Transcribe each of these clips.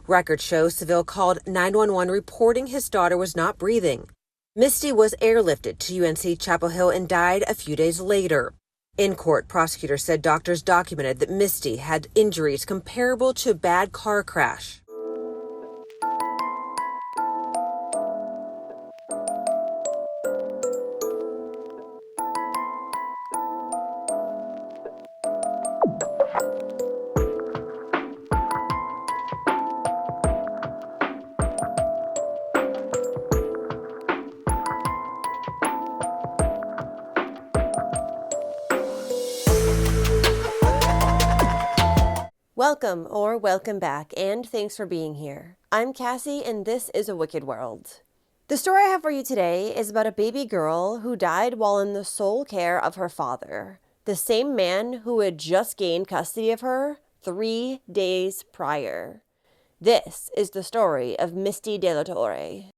Records show Seville called 911 reporting his daughter was not breathing. Misty was airlifted to UNC Chapel Hill and died a few days later. In court, prosecutors said doctors documented that Misty had injuries comparable to a bad car crash. Welcome or welcome back, and thanks for being here. I'm Cassie, and this is A Wicked World. The story I have for you today is about a baby girl who died while in the sole care of her father, the same man who had just gained custody of her 3 days prior. This is the story of Misty Delatorre.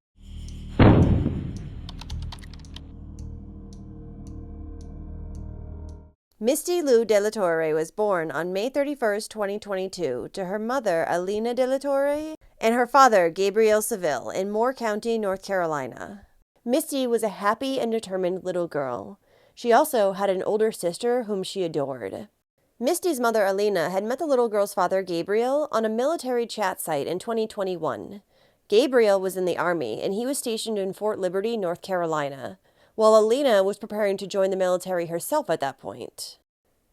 Misty Lou Delatorre was born on May 31st, 2022, to her mother, Alina Delatorre, and her father, Gabriel Seville, in Moore County, North Carolina. Misty was a happy and determined little girl. She also had an older sister whom she adored. Misty's mother, Alina, had met the little girl's father, Gabriel, on a military chat site in 2021. Gabriel was in the Army, and he was stationed in Fort Liberty, North Carolina, while Alina was preparing to join the military herself at that point.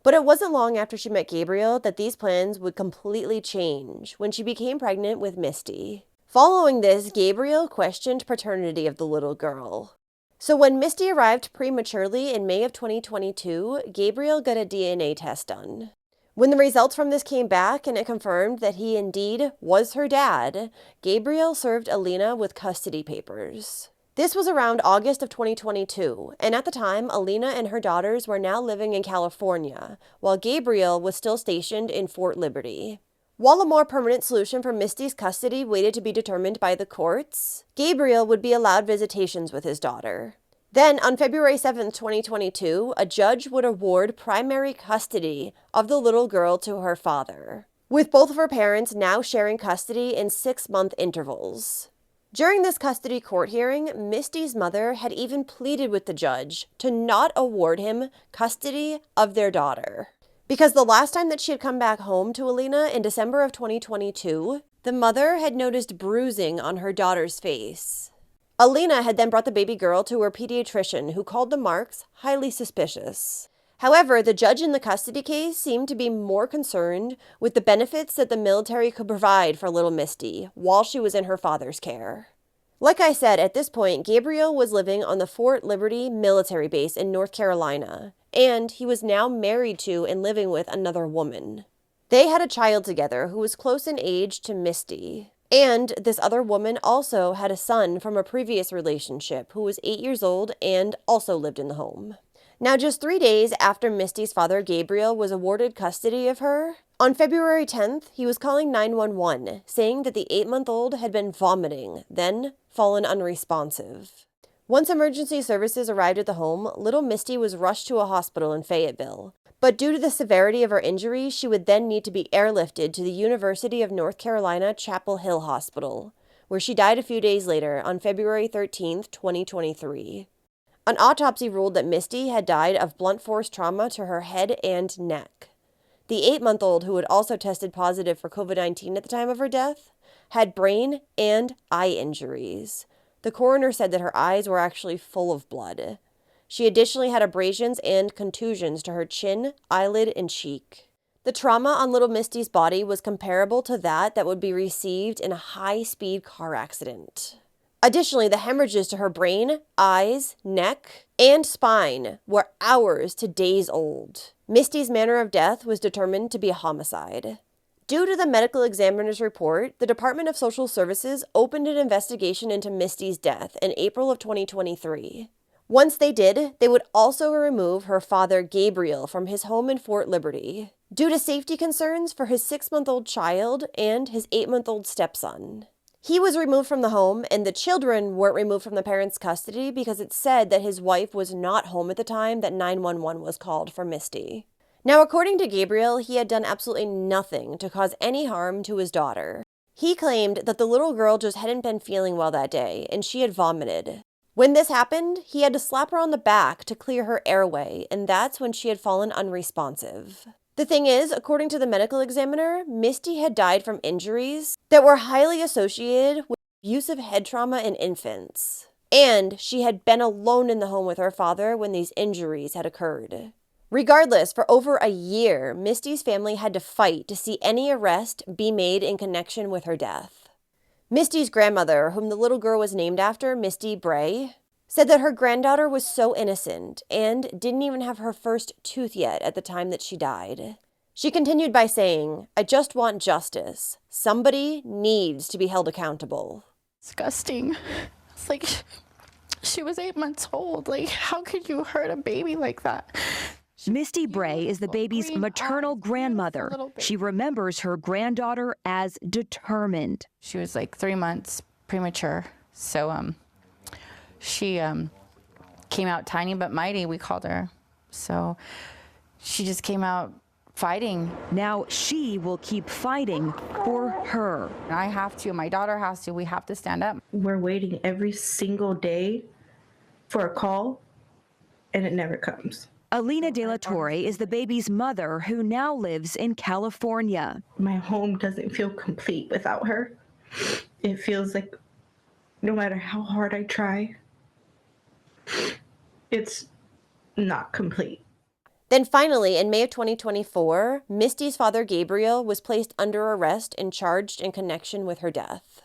But it wasn't long after she met Gabriel that these plans would completely change when she became pregnant with Misty. Following this, Gabriel questioned paternity of the little girl. So when Misty arrived prematurely in May of 2022, Gabriel got a DNA test done. When the results from this came back and it confirmed that he indeed was her dad, Gabriel served Alina with custody papers. This was around August of 2022, and at the time, Alina and her daughters were now living in California, while Gabriel was still stationed in Fort Liberty. While a more permanent solution for Misty's custody waited to be determined by the courts, Gabriel would be allowed visitations with his daughter. Then, on February 7th, 2022, a judge would award primary custody of the little girl to her father, with both of her parents now sharing custody in 6-month intervals. During this custody court hearing, Misty's mother had even pleaded with the judge to not award him custody of their daughter. Because the last time that she had come back home to Alina in December of 2022, the mother had noticed bruising on her daughter's face. Alina had then brought the baby girl to her pediatrician, who called the marks highly suspicious. However, the judge in the custody case seemed to be more concerned with the benefits that the military could provide for little Misty while she was in her father's care. Like I said, at this point, Gabriel was living on the Fort Liberty military base in North Carolina, and he was now married to and living with another woman. They had a child together who was close in age to Misty, and this other woman also had a son from a previous relationship who was 8 years old and also lived in the home. Now, just 3 days after Misty's father, Gabriel, was awarded custody of her, on February 10th, he was calling 911, saying that the 8-month-old had been vomiting, then fallen unresponsive. Once emergency services arrived at the home, little Misty was rushed to a hospital in Fayetteville. But due to the severity of her injury, she would then need to be airlifted to the University of North Carolina Chapel Hill Hospital, where she died a few days later on February 13th, 2023. An autopsy ruled that Misty had died of blunt force trauma to her head and neck. The 8-month-old, who had also tested positive for COVID-19 at the time of her death, had brain and eye injuries. The coroner said that her eyes were actually full of blood. She additionally had abrasions and contusions to her chin, eyelid, and cheek. The trauma on little Misty's body was comparable to that would be received in a high-speed car accident. Additionally, the hemorrhages to her brain, eyes, neck, and spine were hours to days old. Misty's manner of death was determined to be a homicide. Due to the medical examiner's report, the Department of Social Services opened an investigation into Misty's death in April of 2023. Once they did, they would also remove her father, Gabriel, from his home in Fort Liberty, due to safety concerns for his 6-month-old child and his 8-month-old stepson. He was removed from the home, and the children weren't removed from the parents' custody because it said that his wife was not home at the time that 911 was called for Misty. Now, according to Gabriel, he had done absolutely nothing to cause any harm to his daughter. He claimed that the little girl just hadn't been feeling well that day and she had vomited. When this happened, he had to slap her on the back to clear her airway, and that's when she had fallen unresponsive. The thing is, according to the medical examiner, Misty had died from injuries that were highly associated with abusive head trauma in infants. And she had been alone in the home with her father when these injuries had occurred. Regardless, for over a year, Misty's family had to fight to see any arrest be made in connection with her death. Misty's grandmother, whom the little girl was named after, Misty Bray, said that her granddaughter was so innocent and didn't even have her first tooth yet at the time that she died. She continued by saying, "I just want justice. Somebody needs to be held accountable." Disgusting. It's like, she was 8 months old. Like, how could you hurt a baby like that? Misty Bray is the baby's maternal grandmother. She remembers her granddaughter as determined. She was like 3 months premature. So she came out tiny but mighty, we called her. So she just came out fighting. Now she will keep fighting for her. I have to, my daughter has to, we have to stand up. We're waiting every single day for a call, and it never comes. Misty Delatorre is the baby's mother who now lives in California. My home doesn't feel complete without her. It feels like no matter how hard I try, it's not complete. Then finally, in May of 2024, Misty's father, Gabriel, was placed under arrest and charged in connection with her death.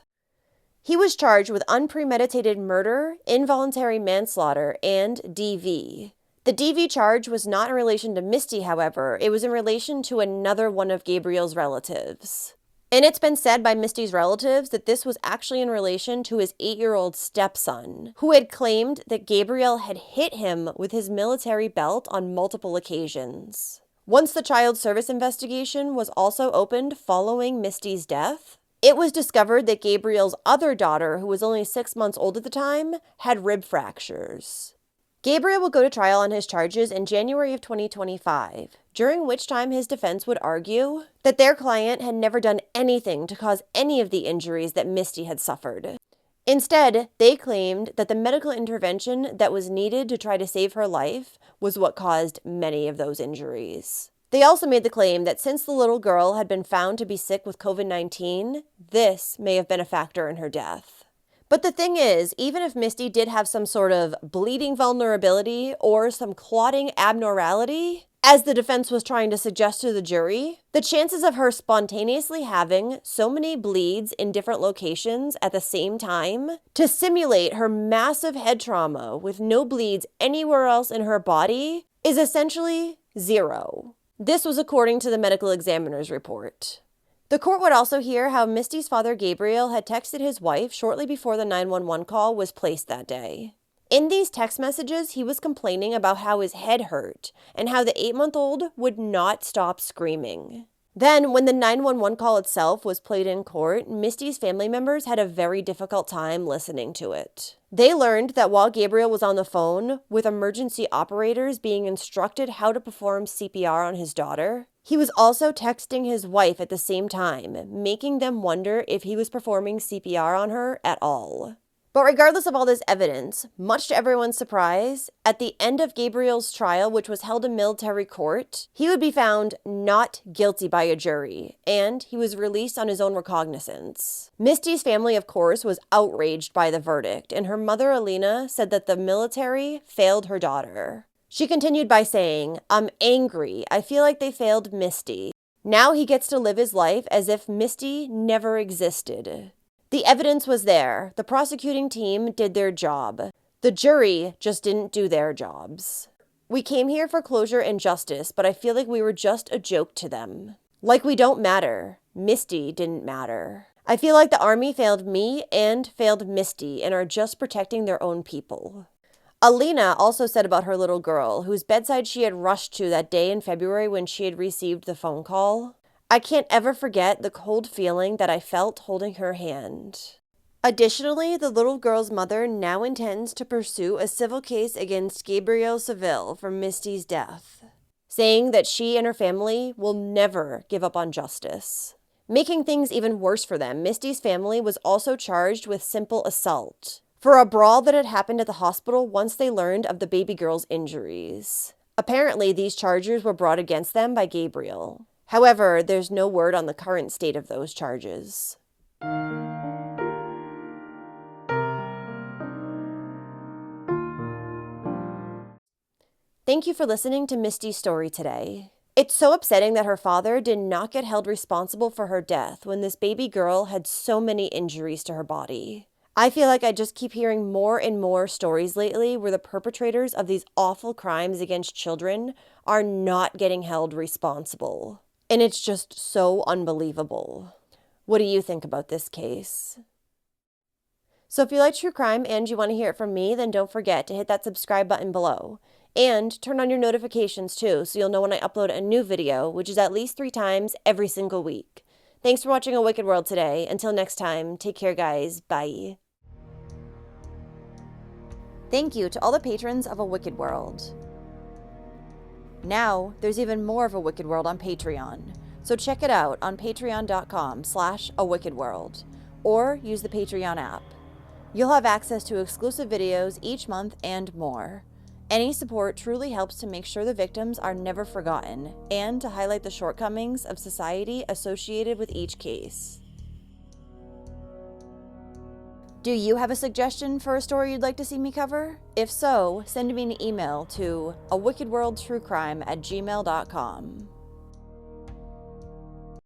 He was charged with unpremeditated murder, involuntary manslaughter, and DV. The DV charge was not in relation to Misty, however. It was in relation to another one of Gabriel's relatives. And it's been said by Misty's relatives that this was actually in relation to his 8-year-old stepson, who had claimed that Gabriel had hit him with his military belt on multiple occasions. Once the child service investigation was also opened following Misty's death, it was discovered that Gabriel's other daughter, who was only 6 months old at the time, had rib fractures. Gabriel will go to trial on his charges in January of 2025, during which time his defense would argue that their client had never done anything to cause any of the injuries that Misty had suffered. Instead, they claimed that the medical intervention that was needed to try to save her life was what caused many of those injuries. They also made the claim that since the little girl had been found to be sick with COVID-19, this may have been a factor in her death. But the thing is, even if Misty did have some sort of bleeding vulnerability or some clotting abnormality, as the defense was trying to suggest to the jury, the chances of her spontaneously having so many bleeds in different locations at the same time to simulate her massive head trauma with no bleeds anywhere else in her body is essentially zero. This was according to the medical examiner's report. The court would also hear how Misty's father, Gabriel, had texted his wife shortly before the 911 call was placed that day. In these text messages, he was complaining about how his head hurt and how the 8-month-old would not stop screaming. Then, when the 911 call itself was played in court, Misty's family members had a very difficult time listening to it. They learned that while Gabriel was on the phone, with emergency operators being instructed how to perform CPR on his daughter, he was also texting his wife at the same time, making them wonder if he was performing CPR on her at all. But regardless of all this evidence, much to everyone's surprise, at the end of Gabriel's trial, which was held in military court, he would be found not guilty by a jury, and he was released on his own recognizance. Misty's family, of course, was outraged by the verdict, and her mother, Alina, said that the military failed her daughter. She continued by saying, "I'm angry. I feel like they failed Misty. Now he gets to live his life as if Misty never existed." The evidence was there. The prosecuting team did their job. The jury just didn't do their jobs. We came here for closure and justice, but I feel like we were just a joke to them. Like we don't matter. Misty didn't matter. I feel like the army failed me and failed Misty and are just protecting their own people. Alina also said about her little girl, whose bedside she had rushed to that day in February when she had received the phone call, "I can't ever forget the cold feeling that I felt holding her hand." Additionally, the little girl's mother now intends to pursue a civil case against Gabriel Seville for Misty's death, saying that she and her family will never give up on justice. Making things even worse for them, Misty's family was also charged with simple assault for a brawl that had happened at the hospital once they learned of the baby girl's injuries. Apparently, these charges were brought against them by Gabriel. However, there's no word on the current state of those charges. Thank you for listening to Misty's story today. It's so upsetting that her father did not get held responsible for her death when this baby girl had so many injuries to her body. I feel like I just keep hearing more and more stories lately where the perpetrators of these awful crimes against children are not getting held responsible. And it's just so unbelievable. What do you think about this case? So if you like true crime and you want to hear it from me, then don't forget to hit that subscribe button below. And turn on your notifications too, so you'll know when I upload a new video, which is at least 3 times every single week. Thanks for watching A Wicked World today. Until next time, take care guys, bye. Thank you to all the patrons of A Wicked World. Now, there's even more of A Wicked World on Patreon, so check it out on patreon.com/awickedworld, or use the Patreon app. You'll have access to exclusive videos each month and more. Any support truly helps to make sure the victims are never forgotten and to highlight the shortcomings of society associated with each case. Do you have a suggestion for a story you'd like to see me cover? If so, send me an email to awickedworldtruecrime@gmail.com.